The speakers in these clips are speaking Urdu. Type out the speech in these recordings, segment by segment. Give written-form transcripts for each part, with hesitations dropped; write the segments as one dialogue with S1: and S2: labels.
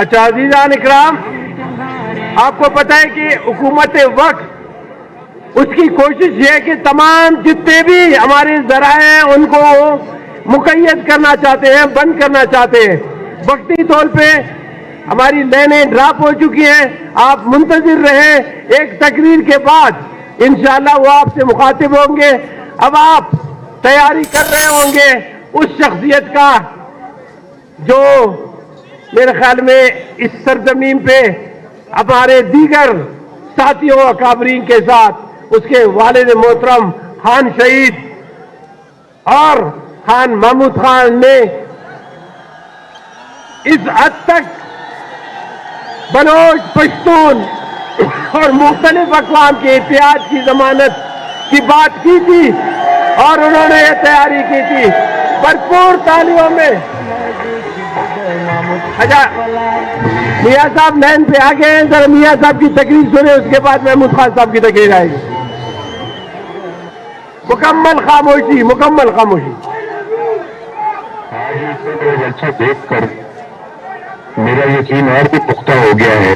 S1: اچھا عزیزان اکرام، آپ کو پتہ ہے کہ حکومت وقت اس کی کوشش یہ ہے کہ تمام جتنے بھی ہمارے ذرائع ہیں ان کو مقید کرنا چاہتے ہیں، بند کرنا چاہتے ہیں۔ وقتی طور پہ ہماری لائنیں ڈراپ ہو چکی ہیں، آپ منتظر رہیں، ایک تقریر کے بعد انشاءاللہ وہ آپ سے مخاطب ہوں گے۔ اب آپ تیاری کر رہے ہوں گے اس شخصیت کا جو میرے خیال میں اس سرزمین پہ ہمارے دیگر ساتھیوں اکابرین کے ساتھ اس کے والد محترم خان شہید اور خان محمود خان نے اس حد تک بلوچ، پشتون اور مختلف اقوام کے اتحاد کی ضمانت کی بات کی تھی اور انہوں نے یہ تیاری کی تھی۔ بھرپور تالیوں میں اچھا میاں صاحب لائن پہ آ گئے ہیں، ذرا میاں صاحب کی تقریر سنیں، اس کے بعد محمود خان صاحب کی تقریر آئے گی۔ مکمل خاموشی، مکمل خاموشی۔
S2: آج یہ جلسہ دیکھ کر میرا یقین اور بھی پختہ ہو گیا ہے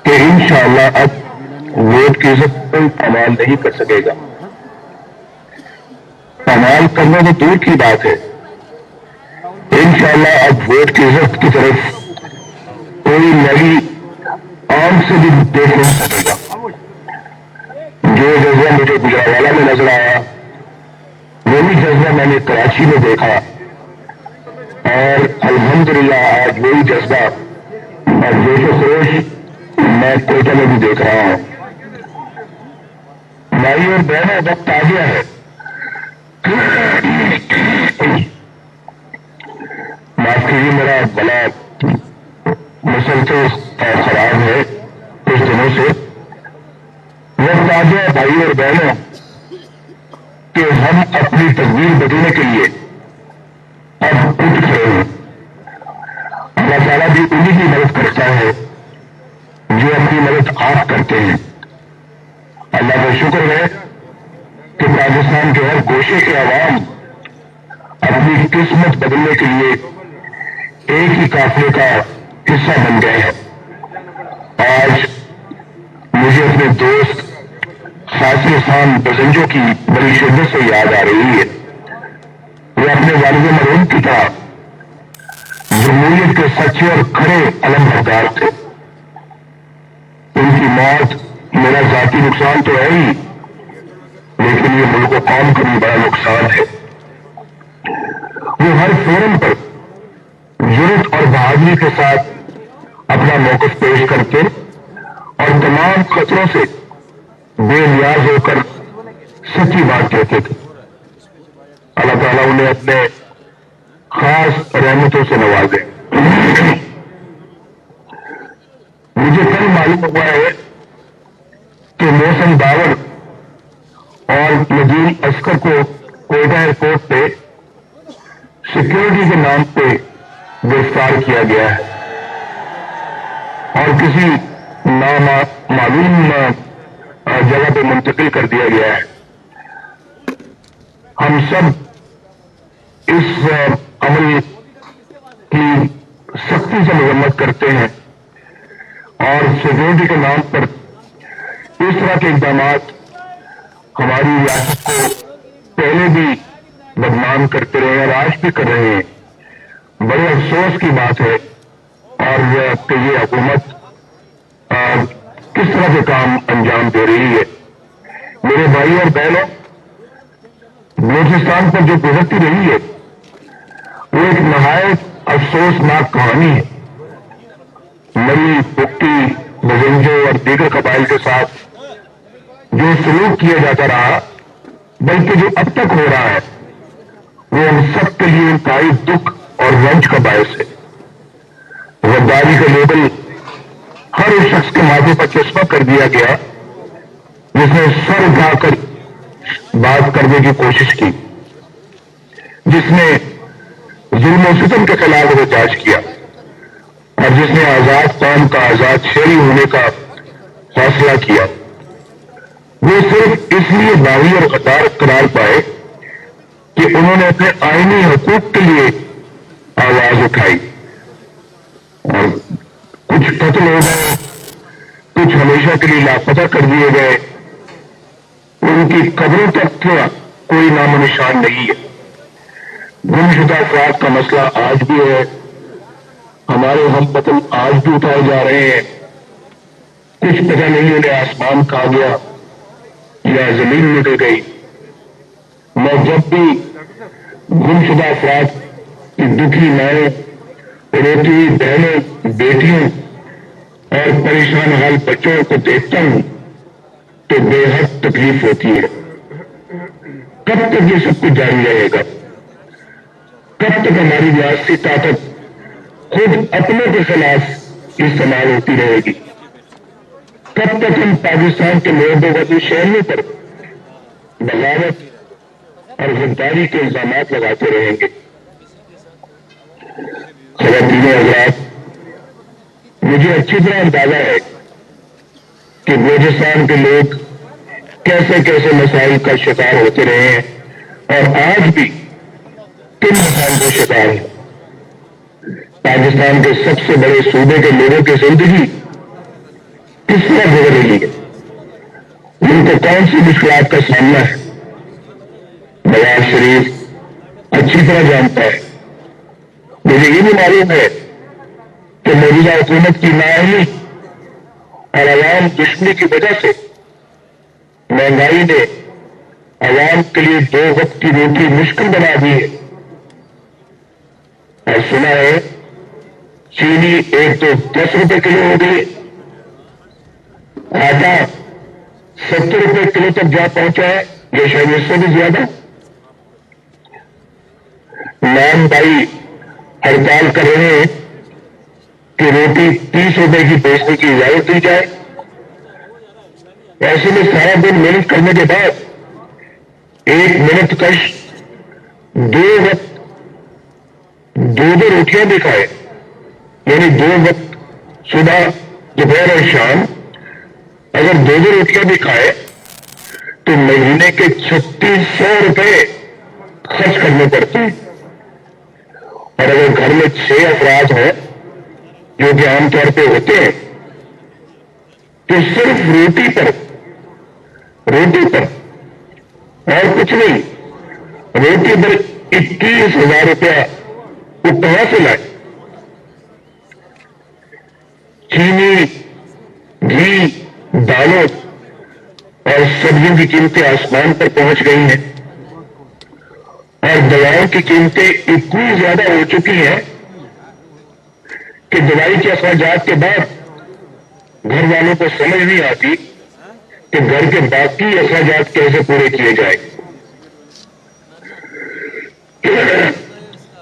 S2: کہ انشاءاللہ اب ووٹ کی عزت کوئی پامال نہیں کر سکے گا۔ پامال کرنا تو دور کی بات ہے، انشاءاللہ اب ووٹ کی عزت کی طرف کوئی نئی آنکھ سے بھی دیکھ نہیں سکے گا۔ جو جذبہ مجھے گجرانوالہ میں نظر آیا وہی جذبہ میں نے کراچی میں دیکھا، اور الحمدللہ آج وہی جذبہ اور جوش و خروش میں کوئٹہ میں بھی دیکھ رہا ہوں۔ بھائی اور بہنوں، وقت آ گیا ہے، معاف کیجیے میرا گلا مسلسل خراب ہے کچھ دنوں سے۔ وقت آ گیا بھائی اور بہنوں کہ ہم اپنی تقدیر بدلنے کے لیے اب اٹھ کھڑے ہیں۔ اللہ تعالیٰ بھی انہیں کی مدد کرتا ہے جو اپنی مدد آپ کرتے ہیں۔ اللہ کا شکر ہے کہ پاکستان کے ہر گوشے کے عوام اپنی قسمت بدلنے کے لیے ایک ہی قافلے کا حصہ بن گئے ہیں۔ آج مجھے اپنے دوست خاصر خان بزنجو کی بڑی شدت سے یاد آ رہی ہے۔ وہ اپنے والد مرحوم کی طرح جمہوریت کے سچے اور کھڑے علم بردار تھے۔ ان کی موت میرا ذاتی نقصان تو ہے ہی، لیکن یہ ملک و قوم کا بھی بڑا نقصان ہے۔ وہ ہر فورم پر جرأت اور بہادری کے ساتھ اپنا موقف پیش کرتے اور تمام خطروں سے بے نیاز ہو کر سچی بات کہتے تھے۔ اللہ تعالیٰ انہیں اپنے خاص رحمتوں سے نوازے۔ مجھے کل معلوم ہوا ہے کہ محسن باور اور ندیم اصغر کو کوئٹہ ایئرپورٹ پہ سیکورٹی کے نام پہ گرفتار کیا گیا ہے اور کسی نامعلوم جگہ پہ منتقل کر دیا گیا ہے۔ ہم سب اس عمل کی سختی سے مذمت کرتے ہیں اور سیکورٹی کے نام پر اس طرح کے اقدامات ہماری ریاست کو پہلے بھی بدنام کرتے رہے اور آج بھی کر رہے ہیں۔ بڑے افسوس کی بات ہے اور کہ یہ حکومت کس طرح کے کام انجام دے رہی ہے۔ میرے بھائی اور بہنوں، بلوچستان پر جو گزرتی رہی ہے وہ ایک نہایت افسوسناک کہانی ہے۔ مری، بگٹی، بزنجو اور دیگر قبائل کے ساتھ جو سلوک کیا جاتا رہا، بلکہ جو اب تک ہو رہا ہے، وہ ہم سب کے لیے انتہائی دکھ اور رنج کا باعث ہے۔ غداری کا لیبل ہر اس شخص کے ماتھے پر چسپاں کر دیا گیا جس نے سر اٹھا کر بات کرنے کی کوشش کی، جس نے ظلم و ستم کے خلاف احتجاج کیا اور جس نے آزاد قوم کا آزاد شہری ہونے کا فیصلہ کیا۔ وہ صرف اس لیے باغی اور غدار قرار پائے کہ انہوں نے اپنے آئینی حقوق کے لیے آواز اٹھائی۔ اور کچھ قتل ہو گئے، کچھ ہمیشہ کے لیے لاپتہ کر دیے گئے، ان کی قبروں تک کا کوئی نام و نشان نہیں ہے۔ گمشدہ افراد کا مسئلہ آج بھی ہے، ہمارے ہم وطن آج بھی اٹھائے جا رہے ہیں، کچھ پتہ نہیں انہیں آسمان کھا گیا یا زمین نکل گئی۔ میں جب بھی گمشدہ افراد کی دکھی مائیں، روتی ہوئی بہنوں، بیٹیوں اور پریشان حال بچوں کو دیکھتا ہوں تو بے حد تکلیف ہوتی ہے۔ کب تک یہ سب کچھ جاری رہے گا؟ کب تک ہماری ریاستی طاقت خود اپنے کے خلاف استعمال ہوتی رہے گی؟ کب تک ہم پاکستان کے لوگوں و شہریوں پر بغاوت اور غداری کے الزامات لگاتے رہیں گے؟ خواتین حضرات، مجھے اچھی طرح اندازہ ہے کہ بلوچستان کے لوگ کیسے کیسے مسائل کا شکار ہوتے رہے ہیں اور آج بھی کن مسائل کا شکار ہیں۔ پاکستان کے سب سے بڑے صوبے کے لوگوں کی زندگی کس طرح گزر رہی ہے، ان کو کون سی مشکلات کا سامنا ہے، نواز شریف اچھی طرح جانتا ہے۔ مجھے یہ بھی معلوم ہے کہ موجودہ حکومت کی نااہلی اور عوام دشمنی کی وجہ سے مہنگائی نے عوام کے لیے 2 وقت کی روٹی مشکل بنا دی ہے، اور سنا ہے چینی ایک تو 10 روپے کلو ہو گئی، آٹا 70 روپے کلو تک جا پہنچا ہے، یہ شاید اس سے بھی زیادہ۔ نام بھائی ہڑتال کر رہے ہیں کہ روٹی 30 روپے کی بیچنے کی اجازت دی جائے۔ ایسے میں سارا دن محنت کرنے کے بعد 1 منٹ کش 2 وقت 2 روٹیاں بھی کھائے، یعنی 2 وقت صبح دوپہر اور شام اگر 2 روٹیاں بھی کھائے تو مہینے کے 3600 روپے خرچ کرنے پڑتے ہیں۔ اور اگر گھر میں 6 افراد ہیں جو کہ عام طور پہ ہوتے ہیں تو صرف روٹی پر اور کچھ نہیں، روٹی پر 21,000 روپیہ وہ کہاں سے لائے؟ چینی، گھی، دالوں اور سبزیوں کی قیمتیں آسمان پر پہنچ گئی ہیں، اور دوائوں کی قیمتیں اتنی زیادہ ہو چکی ہیں کہ دوائی کے اخراجات کے بعد گھر والوں کو سمجھ نہیں آتی کہ گھر کے باقی اخراجات کیسے پورے کیے جائیں۔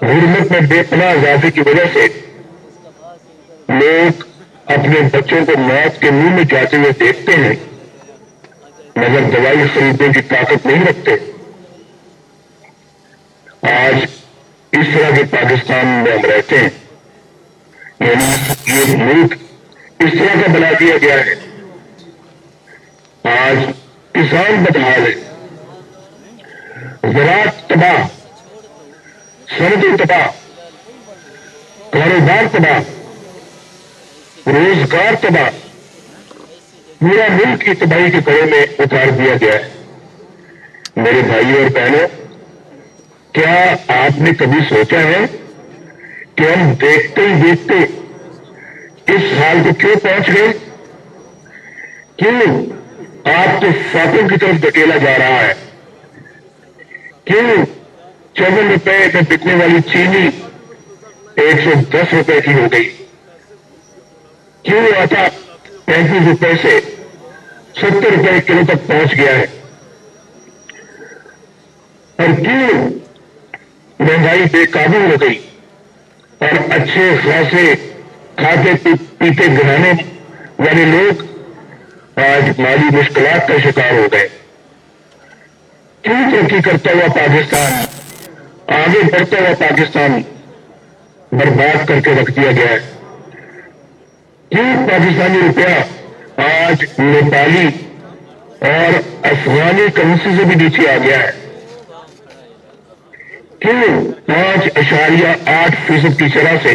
S2: غربت میں بے پناہ اضافے کی وجہ سے لوگ اپنے بچوں کو موت کے منہ میں جاتے ہوئے دیکھتے ہیں، مگر دوائی خریدنے کی طاقت نہیں رکھتے۔ آج اس طرح کے پاکستان میں ہم رہتے ہیں، یعنی یہ ملک اس طرح کا بنا دیا گیا ہے۔ آج کسان بدحال ہے، زراعت تباہ، صنعتیں تباہ، کاروبار تباہ، روزگار تباہ، پورا ملک کی تباہی کے گڑھے میں اتار دیا گیا ہے۔ میرے بھائیوں اور بہنوں، کیا آپ نے کبھی سوچا ہے کہ ہم دیکھتے ہی دیکھتے اس حال کو کیوں پہنچ گئے؟ کیوں آپ کو فاقوں کی طرف دھکیلا جا رہا ہے؟ کیوں 54 روپے میں بکنے والی چینی 110 روپے کی ہو گئی؟ کیوں آٹا 35 روپے سے 70 روپے کلو تک پہنچ گیا ہے؟ اور کیوں مہنگائی بے قابو ہو گئی اور اچھے خاصے کھاتے پیتے گھرانے والے لوگ آج مالی مشکلات کا شکار ہو گئے؟ کیوں ترقی کرتا ہوا پاکستان، آگے بڑھتا ہوا پاکستان برباد کر کے رکھ دیا گیا ہے؟ کیوں پاکستانی روپیہ آج نیپالی اور افغانی کرنسی سے بھی نیچے آ گیا ہے؟ کیوں 5.8% کی شرح سے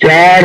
S2: 4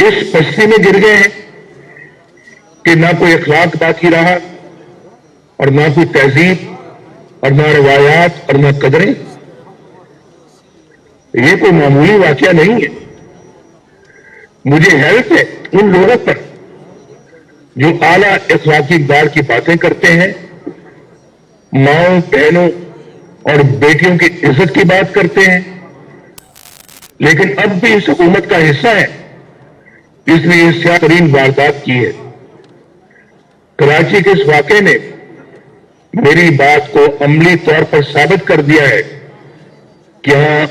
S2: اس پستی میں گر گئے ہیں کہ نہ کوئی اخلاق باقی رہا اور نہ کوئی تہذیب اور نہ روایات اور نہ قدریں. یہ کوئی معمولی واقعہ نہیں ہے. مجھے حیرت ہے ان لوگوں پر جو اعلیٰ اخلاقی اقدار کی باتیں کرتے ہیں، ماؤں بہنوں اور بیٹیوں کی عزت کی بات کرتے ہیں، لیکن اب بھی اس حکومت کا حصہ ہے. اس نے یہ سیاہ ترین واردات کی ہے. کراچی کے اس واقعے نے میری بات کو عملی طور پر ثابت کر دیا ہے کہ یہاں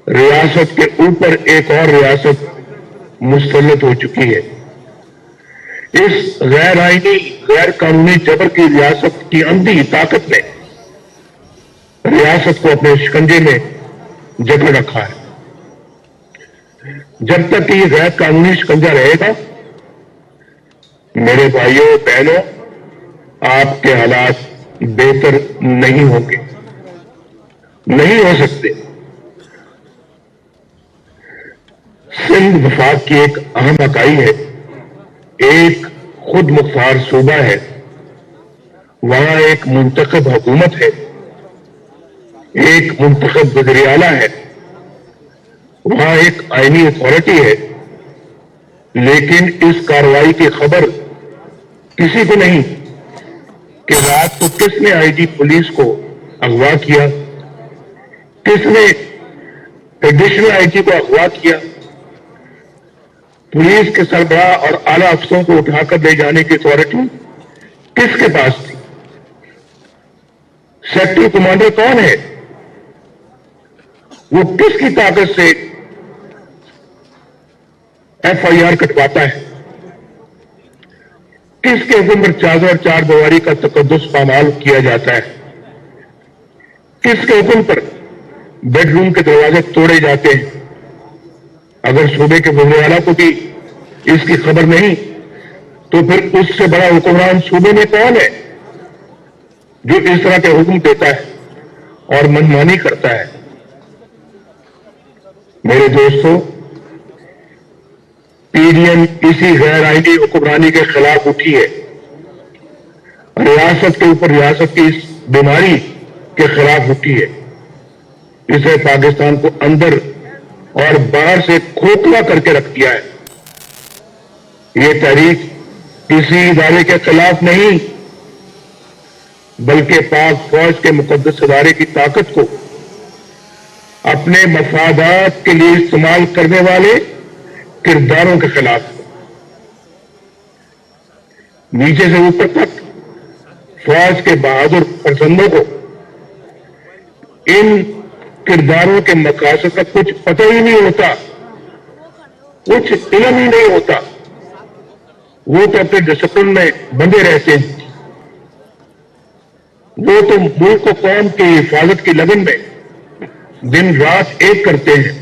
S2: ریاست کے اوپر ایک اور ریاست مسلط ہو چکی ہے. اس غیر آئینی غیر قانونی جبر کی ریاست کی اندھی طاقت نے ریاست کو اپنے شکنجے میں جکڑ رکھا ہے. جب تک کہ یہ غیر قانونی شکنجہ رہے گا، میرے بھائیوں بہنوں، آپ کے حالات بہتر نہیں ہوں گے، نہیں ہو سکتے. سندھ وفاق کی ایک اہم اکائی ہے، ایک خود مختار صوبہ ہے، وہاں ایک منتخب حکومت ہے، ایک منتخب وزیر اعلیٰ ہے، وہاں ایک آئینی اتھارٹی ہے، لیکن اس کارروائی کی خبر کسی کو نہیں کہ رات کو کس نے آئی جی پولیس کو اغوا کیا، کس نے ایڈیشنل آئی جی کو اغوا کیا. پولیس کے سربراہ اور اعلیٰ افسروں کو اٹھا کر لے جانے کی اتھارٹی کس کے پاس تھی؟ سیکٹر کمانڈر کون ہے؟ وہ کس کی طاقت سے ایف آئی آر کٹواتا ہے؟ کس کے حکم پر چادر اور چار دیواری کا تقدس پامال کیا جاتا ہے؟ کس کے حکم پر بیڈ روم کے دروازے توڑے جاتے ہیں؟ اگر صوبے کے وزیر اعلیٰ کو بھی اس کی خبر نہیں تو پھر اس سے بڑا حکمران صوبے میں کون ہے جو اس طرح کے حکم دیتا ہے اور منمانی کرتا ہے؟ میرے دوستوں، پی ڈی ایم اسی غیر آئینی حکمرانی کے خلاف اٹھی ہے. ریاست کے اوپر ریاست کی اس بیماری کے خلاف اٹھی ہے. اسے پاکستان کو اندر اور باہر سے کھوکھلا کر کے رکھ دیا ہے. یہ تحریک کسی ادارے کے خلاف نہیں بلکہ پاک فوج کے مقدس ادارے کی طاقت کو اپنے مفادات کے لیے استعمال کرنے والے کرداروں کے خلاف. نیچے سے اوپر تک فوج کے بہادر فرزندوں کو ان کرداروں کے مقاصد کا کچھ پتہ ہی نہیں ہوتا، کچھ علم ہی نہیں ہوتا. وہ تو اپنے ڈسپلن میں بندے رہتے ہیں، وہ تو ملک و قوم کی حفاظت کی لگن میں دن رات ایک کرتے ہیں،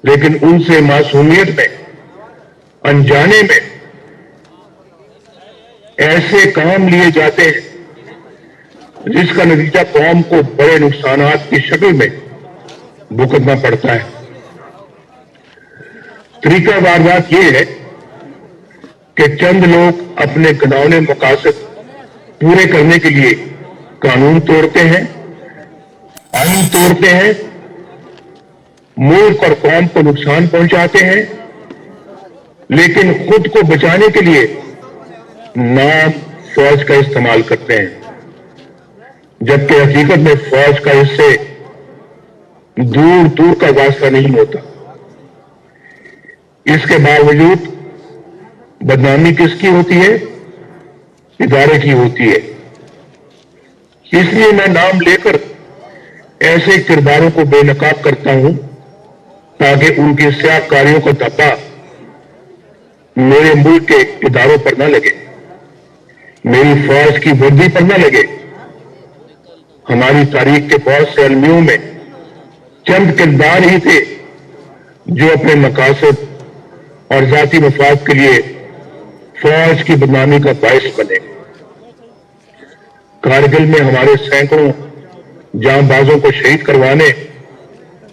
S2: لیکن ان سے معصومیت میں، انجانے میں ایسے کام لیے جاتے ہیں جس کا نتیجہ قوم کو بڑے نقصانات کی شکل میں بھگتنا پڑتا ہے. طریقہ واردات یہ ہے کہ چند لوگ اپنے گھناؤنے مقاصد پورے کرنے کے لیے قانون توڑتے ہیں، آئین توڑتے ہیں، ملک اور قوم کو نقصان پہنچاتے ہیں، لیکن خود کو بچانے کے لیے نام فوج کا استعمال کرتے ہیں، جبکہ حقیقت میں فوج کا اس سے دور دور کا واسطہ نہیں ہوتا. اس کے باوجود بدنامی کس کی ہوتی ہے؟ ادارے کی ہوتی ہے. اس لیے میں نام لے کر ایسے کرداروں کو بے نقاب کرتا ہوں تاکہ ان کی سیاہ کاریوں کا دھبا میرے ملک کے اداروں پر نہ لگے، میری فوج کی وردی پر نہ لگے. ہماری تاریخ کے بہت سے المیوں میں چند کردار ہی تھے جو اپنے مقاصد اور ذاتی مفاد کے لیے فوج کی بدنامی کا باعث بنے. کارگل میں ہمارے سینکڑوں جاں بازوں کو شہید کروانے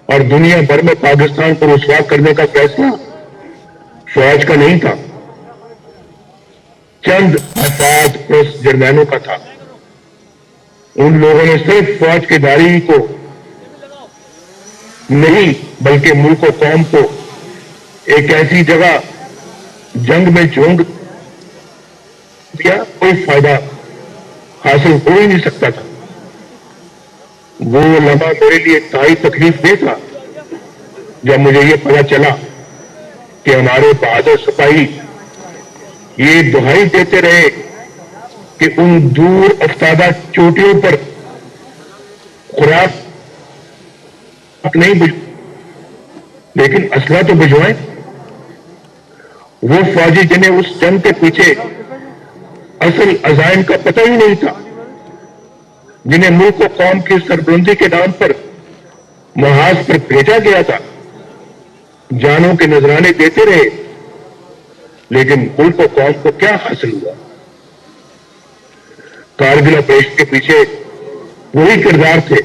S2: اور دنیا بھر میں پاکستان کو رسوا کرنے کا فیصلہ فوج کا نہیں تھا، چند مفاد پرست جرنیلوں کا تھا۔ ان لوگوں نے صرف فوج کے ادارے کو نہیں بلکہ ملک و قوم کو ایک ایسی جگہ جنگ میں جھونک دیا کوئی فائدہ حاصل ہو ہی نہیں سکتا تھا۔ وہ لمحہ میرے لیے انتہائی تکلیف دہ تھا جب مجھے یہ پتا چلا کہ ہمارے بہادر سپاہی یہ دہائی دیتے رہے کہ ان دور افتادہ چوٹیوں پر خوراک نہیں لیکن اسلحہ تو بھجوائیں۔ وہ فوجی جنہیں اس جنگ کے پیچھے اصل عزائم کا پتہ ہی نہیں تھا، جنہیں ملک و قوم کی سربلندی کے نام پر محاذ پر بھیجا گیا تھا، جانوں کے نذرانے دیتے رہے، لیکن ملک و قوم کو کیا حاصل ہوا؟ کارگل آپریشن کے پیچھے وہی کردار تھے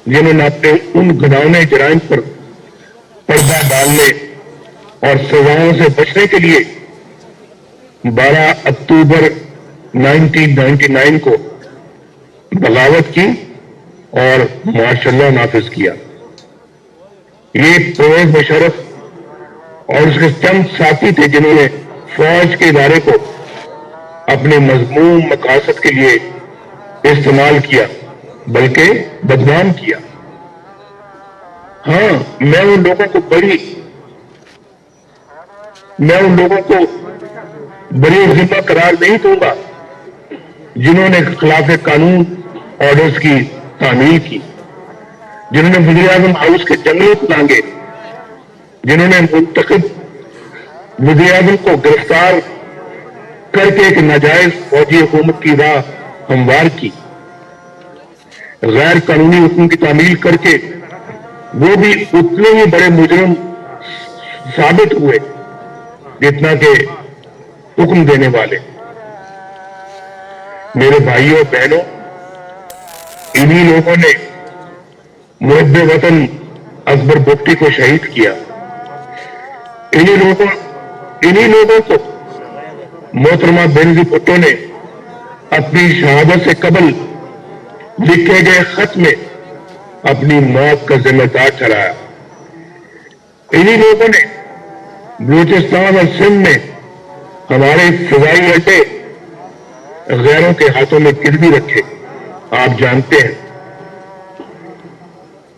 S2: جنہوں نے اپنے ان گھناؤنے جرائم پر پردہ ڈالنے اور سزاؤں سے بچنے کے لیے 12 اکتوبر 1999 کو بغاوت کی اور مارشل لا نافذ کیا۔ یہ پرویز مشرف اور اس کے چند ساتھی تھے جنہوں نے فوج کے ادارے کو اپنے مذموم مقاصد کے لیے استعمال کیا بلکہ بدنام کیا۔ ہاں، میں ان لوگوں کو بری ذمہ قرار نہیں دوں گا جنہوں نے خلاف قانون آرڈرز کی تعمیل کی، جنہوں نے وزیر اعظم ہاؤس کے جنگلوں کو لانگے، جنہوں نے منتخب وزیر اعظم کو گرفتار کر کے ایک ناجائز فوجی حکومت کی راہ ہموار کی، غیر قانونی حکم کی تعمیل کر کے وہ بھی اتنے ہی بڑے مجرم ثابت ہوئے جتنا کہ حکم دینے والے۔ میرے بھائیوں اور بہنوں، انہی لوگوں نے محب وطن اکبر بگٹی کو شہید کیا۔ انہی لوگوں کو محترمہ بینظیر بھٹو نے اپنی شہادت سے قبل لکھے گئے خط میں اپنی موت کا ذمہ دار ٹھہرایا۔ انہی لوگوں نے بلوچستان اور سندھ میں ہمارے فضائی اڈے غیروں کے ہاتھوں میں گروی رکھے، آپ جانتے ہیں،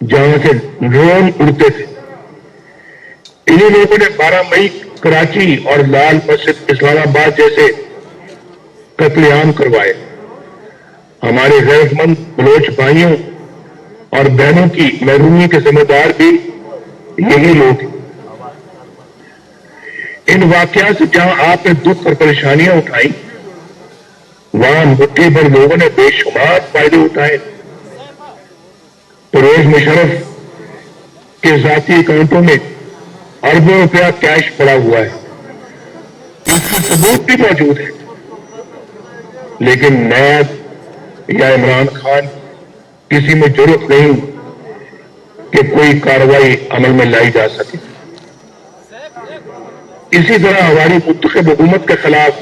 S2: جہاں سے ڈرون اڑتے تھے۔ انہی لوگوں نے 12 مئی کراچی اور لال مسجد اسلام آباد جیسے قتل عام کروائے۔ ہمارے غیرت مند بلوچ بھائیوں اور بہنوں کی محرومی کے ذمہ دار بھی یہی لوگ ہیں۔ ان واقعات سے جہاں آپ نے دکھ اور پریشانیاں اٹھائیں، وہاں مٹھی بھر لوگوں نے بے شمار فائدے اٹھائے۔ پرویز مشرف کے ذاتی اکاؤنٹوں میں اربوں روپیہ کیش پڑا ہوا ہے، اس کے ثبوت بھی موجود ہے، لیکن نیب یا عمران خان کسی میں جرأت نہیں کہ کوئی کارروائی عمل میں لائی جا سکے۔ اسی طرح ہماری منتخب حکومت کے خلاف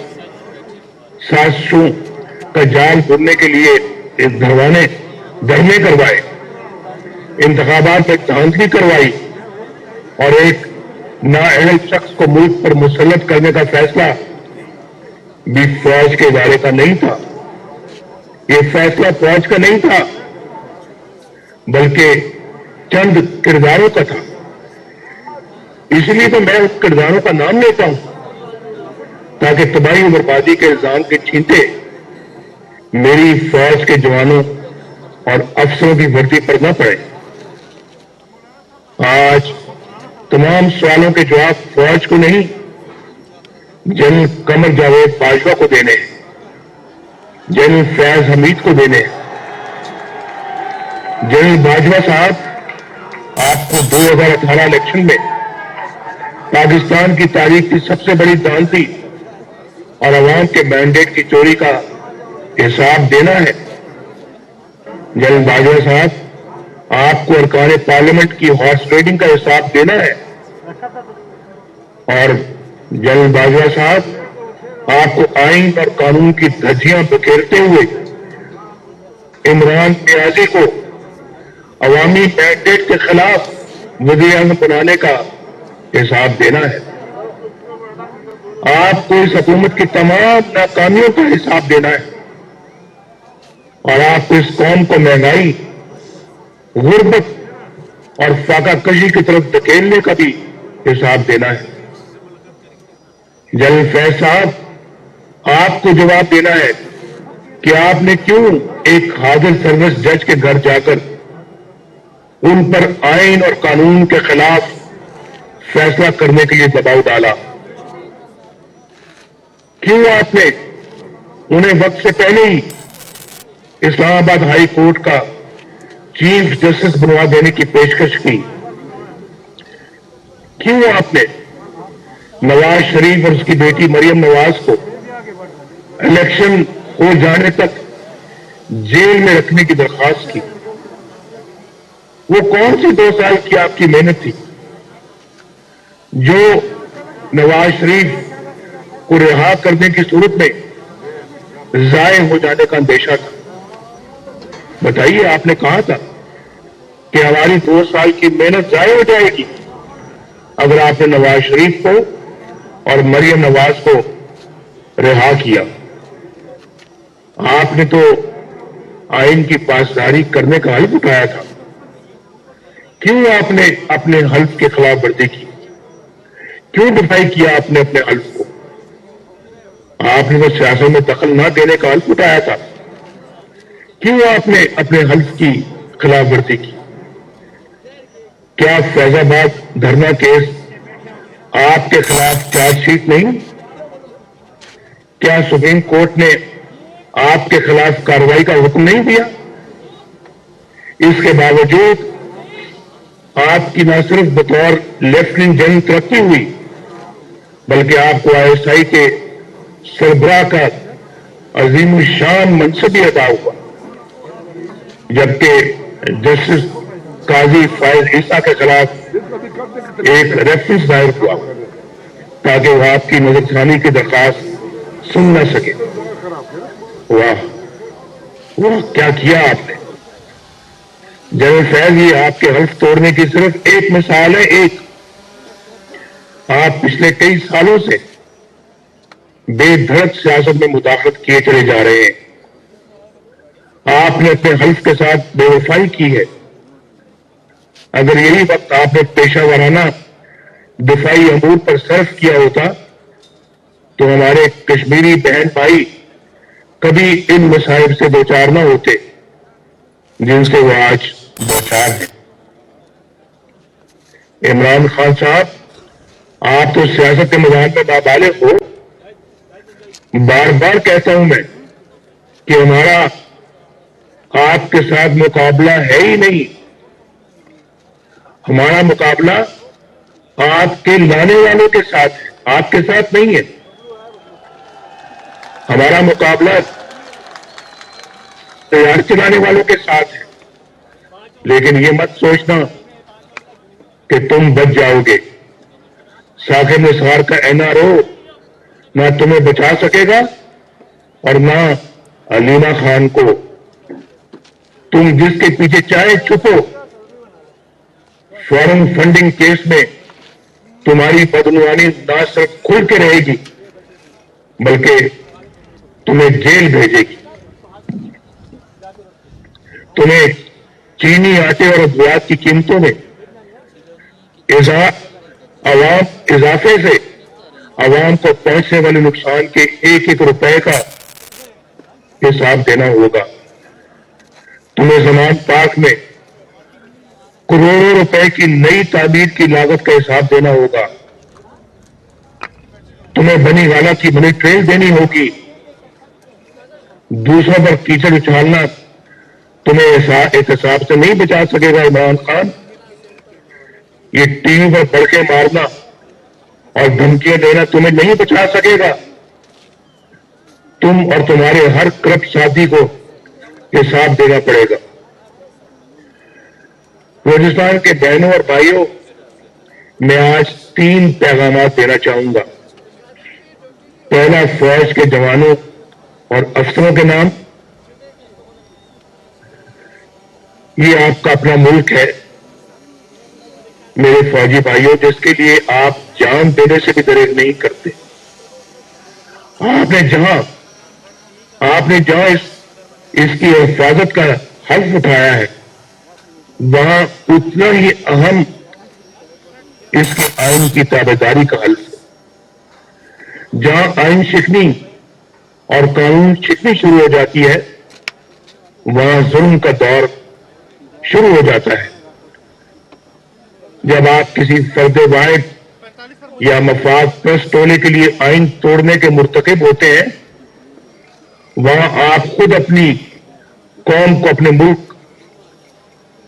S2: سازشوں کا جال بننے کے لیے دھرنے کروائے، انتخابات میں دھاندلی کروائی اور ایک نااہل شخص کو ملک پر مسلط کرنے کا فیصلہ بھی فوج کے ادارے کا نہیں تھا۔ یہ فیصلہ فوج کا نہیں تھا بلکہ چند کرداروں کا تھا۔ اس لیے تو میں اس کرداروں کا نام لیتا ہوں تاکہ تباہی و بربادی کے الزام کے چھینٹے میری فوج کے جوانوں اور افسروں کی وردی پر نہ پڑے۔ آج تمام سوالوں کے جواب فوج کو نہیں، جنرل قمر جاوید باجوہ کو دینے ہیں، جنرل فیاض حمید کو دینے ہیں۔ جنرل باجوہ صاحب، آپ کو 2018 الیکشن میں پاکستان کی تاریخ کی سب سے بڑی دھاندلی اور عوام کے مینڈیٹ کی چوری کا حساب دینا ہے۔ جنرل باجوہ صاحب، آپ کو ارکان پارلیمنٹ کی ہارس ریڈنگ کا حساب دینا ہے اور جنرل باجوہ صاحب, آپ کو آئین اور قانون کی دھجیاں بکھیرتے ہوئے عمران نیازی کو عوامی مینڈیٹ کے خلاف وزیر اعظم بنانے کا حساب دینا ہے. آپ کو اس حکومت کی تمام ناکامیوں کا حساب دینا ہے, اور آپ کو اس قوم کو مہنگائی, غربت اور فاقہ کشی کی طرف دھکیلنے کا بھی حساب دینا ہے. جنرل فیض صاحب, آپ کو جواب دینا ہے کہ آپ نے کیوں ایک حاضر سروس جج کے گھر جا کر ان پر آئین اور قانون کے خلاف فیصلہ کرنے کے لیے دباؤ ڈالا. کیوں آپ نے انہیں وقت سے پہلے ہی اسلام آباد ہائی کورٹ کا چیف جسٹس بنوا دینے کی پیشکش کی؟ کیوں آپ نے نواز شریف اور اس کی بیٹی مریم نواز کو الیکشن ہو جانے تک جیل میں رکھنے کی درخواست کی؟ وہ کون سی 2 سال کی آپ کی محنت تھی جو نواز شریف کو رہا کرنے کی صورت میں ضائع ہو جانے کا اندیشہ تھا؟ بتائیے, آپ نے کہا تھا کہ ہماری 2 سال کی محنت ضائع ہو جائے گی اگر آپ نے نواز شریف کو اور مریم نواز کو رہا کیا. آپ نے تو آئین کی پاسداری کرنے کا حلف اٹھایا تھا. کیوں آپ نے اپنے حلف کے خلاف ورزی کی؟ کیوں ڈیفائی کیا آپ نے اپنے حلف کو؟ آپ نے تو سیاست میں دخل نہ دینے کا حلف اٹھایا تھا. کیوں آپ نے اپنے حلف کی خلاف ورزی کی؟ کیا فیض آباد دھرنا کیس آپ کے خلاف چارج شیٹ نہیں؟ کیا سپریم کورٹ نے آپ کے خلاف کارروائی کا حکم نہیں دیا؟ اس کے باوجود آپ کی نہ صرف بطور لیفٹیننٹ جنرل ترقی ہوئی بلکہ آپ کو ISI کے سربراہ کا عظیم الشان منصب بھی عطا ہوا, جبکہ جسٹس قاضی فائز عیسیٰ کے خلاف ایک ریفرنس دائر ہوا تاکہ وہ آپ کی نظر ثانی کی درخواست سن نہ سکے. واہ واہ, کیا کیا آپ نے جنرل فیض. یہ آپ کے حلف توڑنے کی صرف ایک مثال ہے. ایک, آپ پچھلے کئی سالوں سے بے دھڑک سیاست میں مداخلت کیے چلے جا رہے ہیں. آپ نے اپنے حلف کے ساتھ بے وفائی کی ہے. اگر یہی وقت آپ نے پیشہ ورانہ دفاعی امور پر صرف کیا ہوتا تو ہمارے کشمیری بہن بھائی کبھی ان مصائب سے دوچار نہ ہوتے جن سے وہ آج دوچار ہیں. عمران خان صاحب, آپ تو سیاست کے میدان میں نابالغ ہو. بار بار کہتا ہوں میں کہ ہمارا آپ کے ساتھ مقابلہ ہے ہی نہیں. ہمارا مقابلہ آپ کے لانے والوں کے ساتھ ہے, آپ کے ساتھ نہیں ہے. ہمارا مقابلہ تیار چلانے والوں کے ساتھ ہے. لیکن یہ مت سوچنا کہ تم بچ جاؤ گے. ساکن نثار کا NRO نہ تمہیں بچا سکے گا اور نہ علیمہ خان کو. تم جس کے پیچھے چاہے چھپو, فارن فنڈنگ کیس میں تمہاری بدعنوانی نہ صرف کھل کے رہے گی بلکہ تمہیں جیل بھیجے گی. تمہیں چینی, آٹے اور ادویات کی قیمتوں میں اضافے سے عوام کو پہنچنے والے نقصان کے 1-1 روپے کا حساب دینا ہوگا. تمہیں زمان پاک میں کروڑوں روپے کی نئی تعمیر کی لاگت کا حساب دینا ہوگا. تمہیں بنی والا کی منی ٹرین دینی ہوگی. دوسروں پر کیچڑ اچھالنا تمہیں احتساب سے نہیں بچا سکے گا. عمران خان, یہ ٹی وی پر بڑکے مارنا اور دھمکیاں دینا تمہیں نہیں بچا سکے گا. تم اور تمہارے ہر کرپٹ ساتھی کو حساب دینا پڑے گا. بلوچستان کے بہنوں اور بھائیوں, میں آج 3 پیغامات دینا چاہوں گا. پہلا فوج کے جوانوں اور افسروں کے نام. یہ آپ کا اپنا ملک ہے میرے فوجی بھائیوں، جس کے لیے آپ جان دینے سے بھی دریغ نہیں کرتے. آپ نے جہاں اس کی حفاظت کا حلف اٹھایا ہے، وہاں اتنا ہی اہم اس کے آئین کی تابعداری کا حلف ہے. جہاں آئین شکنی اور قانون شکنی شروع ہو جاتی ہے، وہاں ظلم کا دور شروع ہو جاتا ہے. جب آپ کسی فرد واحد یا مفاد پرست ٹولے کے لیے آئین توڑنے کے مرتکب ہوتے ہیں، وہاں آپ خود اپنی قوم کو، اپنے ملک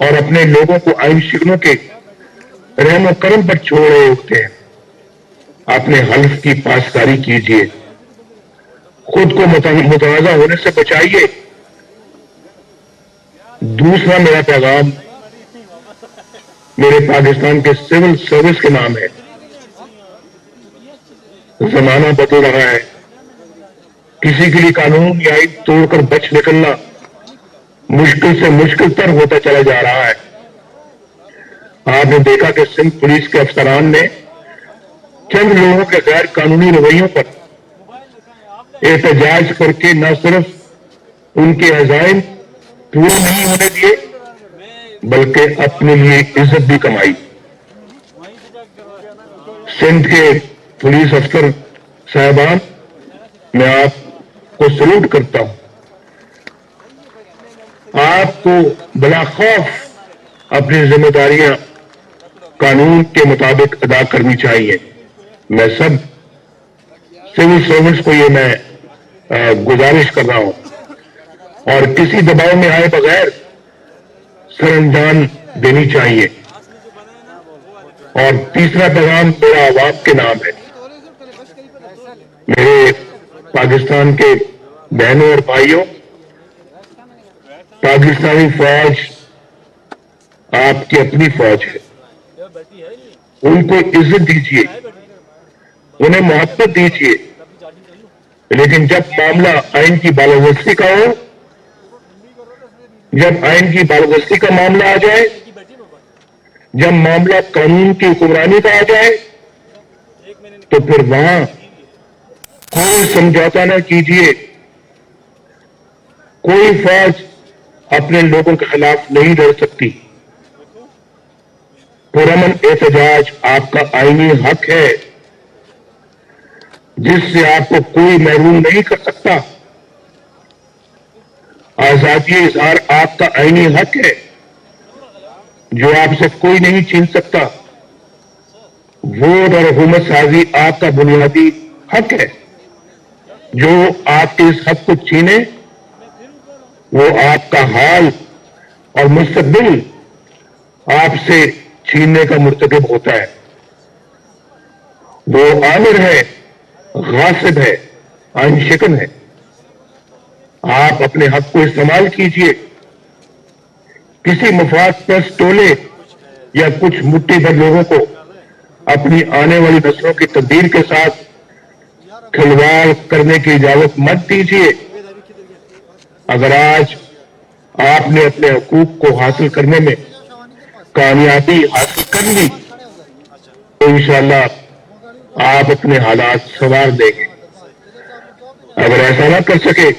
S2: اور اپنے لوگوں کو آئین شکنوں کے رحم و کرم پر چھوڑ رہے ہوتے ہیں. اپنے حلف کی پاسداری کیجیے، خود کو متنازع ہونے سے بچائیے. دوسرا میرا پیغام میرے پاکستان کے سول سروس کے نام ہے. زمانہ بدل رہا ہے. کسی کے لیے قانون یا آئین توڑ کر بچ نکلنا مشکل سے مشکل تر ہوتا چلا جا رہا ہے. آپ نے دیکھا کہ سندھ پولیس کے افسران نے چند لوگوں کے غیر قانونی رویوں پر احتجاج کر کے نہ صرف ان کے عزائم پورے نہیں ہونے دیے، بلکہ اپنے لیے عزت بھی کمائی. سندھ کے پولیس افسر صاحبان، میں آپ کو سلوٹ کرتا ہوں. آپ کو بلا خوف اپنی ذمہ داریاں قانون کے مطابق ادا کرنی چاہیے. میں سب سول سرونٹس کو یہ میں گزارش کر رہا ہوں، اور کسی دباؤ میں آئے بغیر سر انجام دینی چاہیے. اور تیسرا پیغام میرا عوام کے نام ہے. میرے پاکستان کے بہنوں اور بھائیوں، پاکستانی فوج آپ کی اپنی فوج ہے. ان کو عزت دیجیے، انہیں محبت دیجیے، لیکن جب معاملہ آئین کی بالادستی کا ہو، جب آئین کی بالادستی کا معاملہ آ جائے، جب معاملہ قانون کی حکمرانی کا آ جائے، تو پھر وہاں کوئی سمجھوتا نہ کیجیے. کوئی فوج اپنے لوگوں کے خلاف نہیں لڑ سکتی. پرامن احتجاج آپ کا آئینی حق ہے، جس سے آپ کو کوئی محروم نہیں کر سکتا. آزادی اظہار آپ کا آئینی حق ہے، جو آپ سے کوئی نہیں چھین سکتا. ووٹ اور حکومت سازی آپ کا بنیادی حق ہے. جو آپ کے اس حق کو چھینے، وہ آپ کا حال اور مستقبل آپ سے چھیننے کا مرتکب ہوتا ہے. وہ آمر ہے، غاصب ہے، آئین شکن ہے. آپ اپنے حق کو استعمال کیجیے. کسی مفاد پرست ٹولے یا کچھ مٹھی بھر لوگوں کو اپنی آنے والی نسلوں کی تقدیر کے ساتھ کھلواڑ کرنے کی اجازت مت دیجیے. اگر آج آپ نے اپنے حقوق کو حاصل کرنے میں کامیابی حاصل کر لی، تو انشاءاللہ آپ اپنے حالات سنوار دیں گے. اگر ایسا نہ کر سکے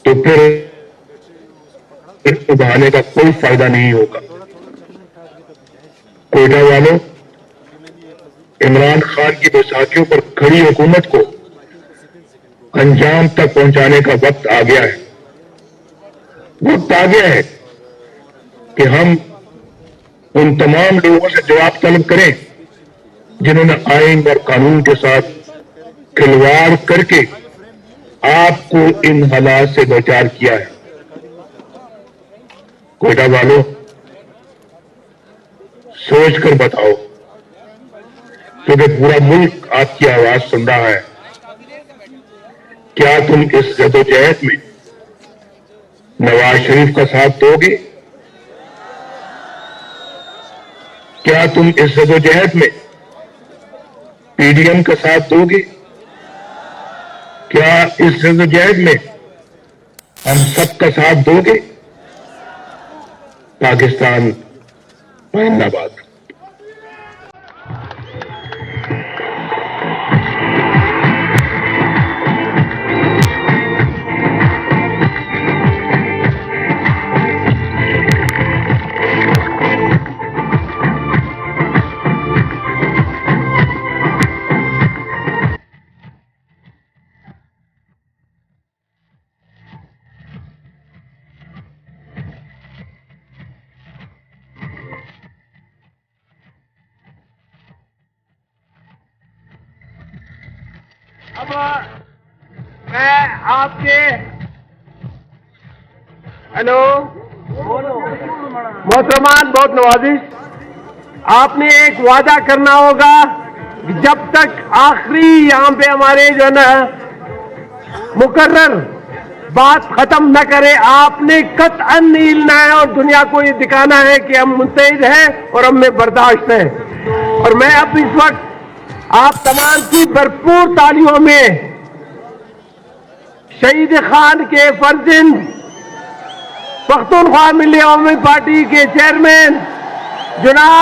S2: تو پھر بہانے کا کوئی فائدہ نہیں ہوگا. کوئٹہ والوں، عمران خان کی بیساکھیوں پر کھڑی حکومت کو انجام تک پہنچانے کا وقت آ گیا ہے. وقت آ گیا ہے کہ ہم ان تمام لوگوں سے جواب طلب کریں جنہوں نے آئین اور قانون کے ساتھ کھلواڑ کر کے آپ کو ان حالات سے دوچار کیا ہے. کوئٹہ والوں، سوچ کر بتاؤ، کیونکہ پورا ملک آپ کی آواز سن رہا ہے. کیا تم اس جدوجہد میں نواز شریف کا ساتھ دو گے؟ کیا تم اس جدوجہد میں پی ڈی ایم کا ساتھ دو گے؟ کیا اس جدوجہد میں ہم سب کا ساتھ دو گے؟ پاکستان زندہ باد۔
S1: اب میں آپ کے ہیلو محترمان، بہت نوازش، آپ نے ایک وعدہ کرنا ہوگا کہ جب تک آخری یہاں پہ ہمارے جو ہے نا مقرر بات ختم نہ کرے، آپ نے قطعاً نہیں ہلنا ہے اور دنیا کو یہ دکھانا ہے کہ ہم متحد ہیں اور ہم میں برداشت ہے۔ اور میں اب اس وقت آپ تمام کی بھرپور تالیوں میں شہید خان کے فرزند پختونخوا ملی عوامی پارٹی کے چیئرمین جناب